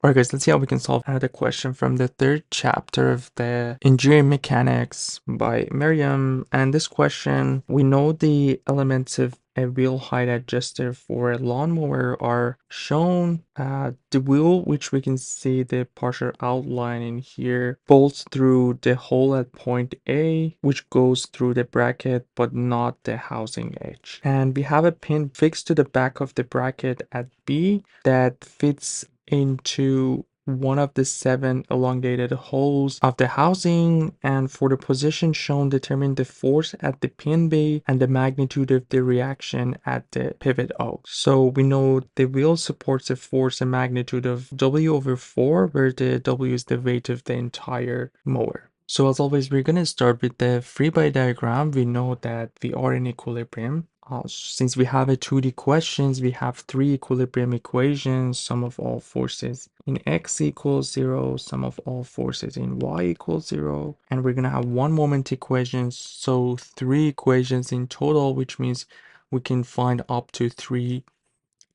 Alright guys, let's see how we can solve another question from the third chapter of the engineering mechanics by Meriam. And this question, we know the elements of a wheel height adjuster for a lawnmower are shown. The wheel, which we can see the partial outline in here, bolts through the hole at point A, which goes through the bracket but not the housing edge. And we have a pin fixed to the back of the bracket at B that fits into one of the 7 elongated holes of the housing, and for the position shown, determine the force at the pin B and the magnitude of the reaction at the pivot O. So we know the wheel supports a force and magnitude of W/4, where the W is the weight of the entire mower. So as always, we're going to start with the free body diagram. We know that we are in equilibrium. Since we have a 2D questions, we have 3 equilibrium equations, sum of all forces in x equals 0, sum of all forces in y equals 0, and we're going to have 1 moment equation, so 3 equations in total, which means we can find up to 3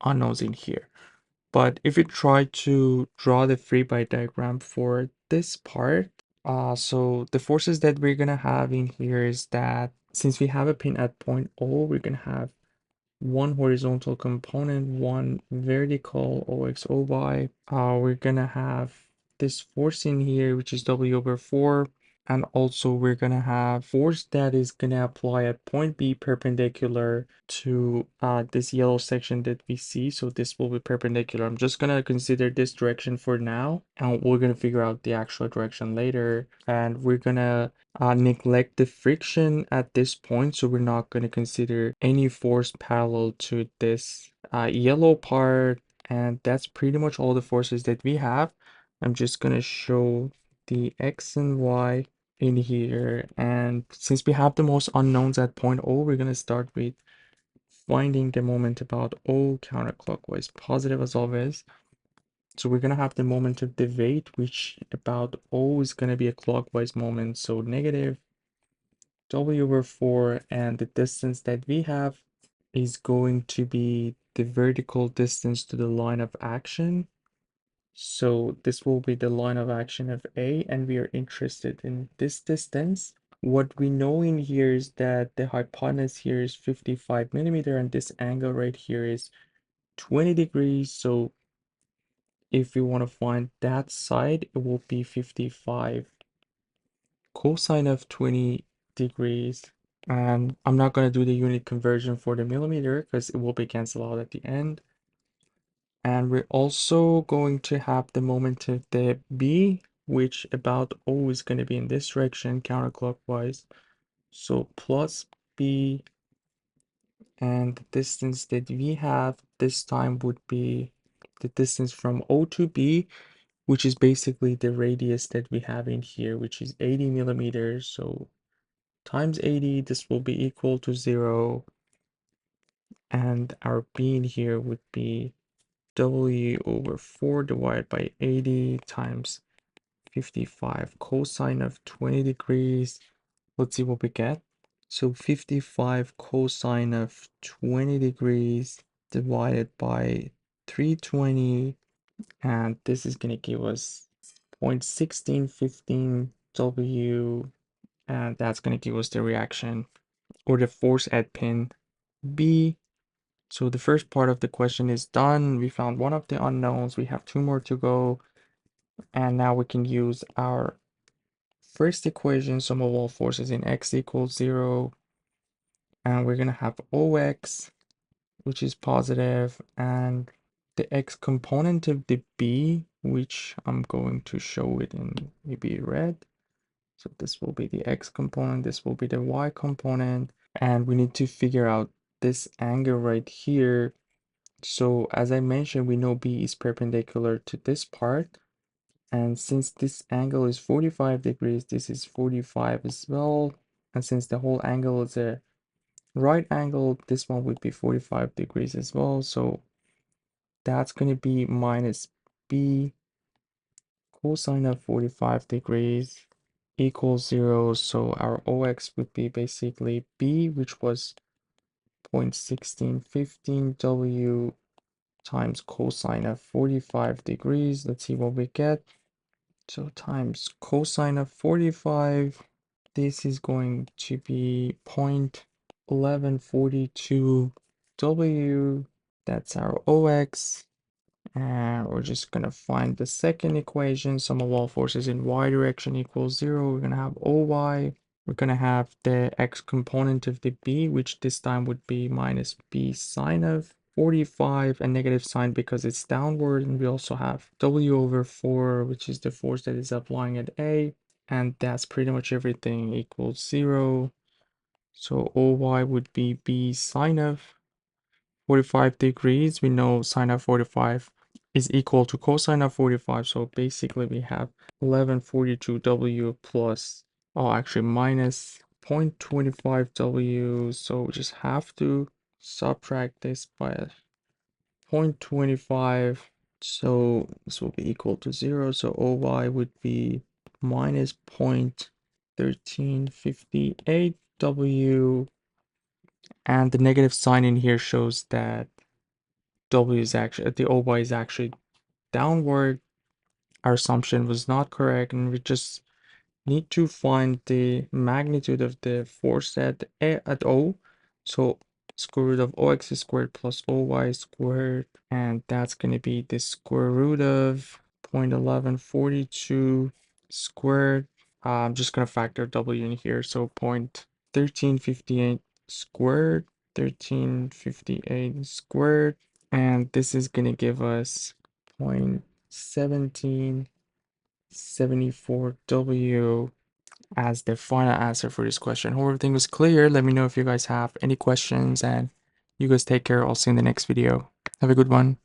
unknowns in here. But if we try to draw the free body diagram for this part, so the forces that we're gonna have in here is that since we have a pin at point O, we're gonna have 1 horizontal component, 1 vertical OX/OY. We're gonna have this force in here, which is W/4. And also we're gonna have force that is gonna apply at point B perpendicular to this yellow section that we see. So this will be perpendicular. I'm just gonna consider this direction for now, and we're gonna figure out the actual direction later. And we're gonna neglect the friction at this point, so we're not gonna consider any force parallel to this yellow part. And that's pretty much all the forces that we have. I'm just gonna show the x and y in here, and since we have the most unknowns at point O, we're going to start with finding the moment about O counterclockwise, positive as always. So we're going to have the moment of the weight, which about O is going to be a clockwise moment, so negative W/4, and the distance that we have is going to be the vertical distance to the line of action. So this will be the line of action of A, and we are interested in this distance. What we know in here is that the hypotenuse here is 55 millimeter, and this angle right here is 20 degrees. So if we want to find that side, it will be 55 cosine of 20 degrees. And I'm not going to do the unit conversion for the millimeter because it will be canceled out at the end. And we're also going to have the moment of the B, which about O is going to be in this direction, counterclockwise. So plus B, and the distance that we have this time would be the distance from O to B, which is basically the radius that we have in here, which is 80 millimeters. So times 80, this will be equal to 0. And our B in here would be W/4 divided by 80 times 55 cosine of 20 degrees. Let's see what we get. So 55 cosine of 20 degrees divided by 320, and this is going to give us 0.1615 W, and that's going to give us the reaction or the force at pin B. So the first part of the question is done. We found one of the unknowns. We have 2 more to go. And now we can use our first equation, sum of all forces in x equals 0. And we're going to have OX, which is positive, and the x component of the B, which I'm going to show it in maybe red. So this will be the x component, this will be the y component, and we need to figure out this angle right here. So as I mentioned, we know B is perpendicular to this part, and since this angle is 45 degrees, this is 45 as well, and since the whole angle is a right angle, this one would be 45 degrees as well. So that's going to be minus B cosine of 45 degrees equals 0. So our OX would be basically B, which was 0.1615 W, times cosine of 45 degrees. Let's see what we get. So times cosine of 45, this is going to be 0.1142 W. That's our OX. And we're just going to find the second equation. Sum of all forces in y direction equals 0. We're going to have OY. We're going to have the x component of the b, which this time would be minus b sine of 45, and negative sign because it's downward. And we also have w over 4, which is the force that is applying at A. And that's pretty much everything equals 0. So OY would be b sine of 45 degrees. We know sine of 45 is equal to cosine of 45. So basically we have 1142 W plus, oh, actually minus 0.25 W. So we just have to subtract this by 0.25. So this will be equal to 0. So OY would be minus 0.1358 W. And the negative sign in here shows that W is actually, the OY is actually downward. Our assumption was not correct, and we just need to find the magnitude of the force at O. So square root of OX squared plus OY squared, and that's going to be the square root of 0.1142 squared. I'm just going to factor W in here, so 0.1358 squared, 1358 squared, and this is going to give us 0.1774 W as the final answer for this question. Hope everything was clear. Let me know if you guys have any questions, and you guys take care. I'll see you in the next video. Have a good one.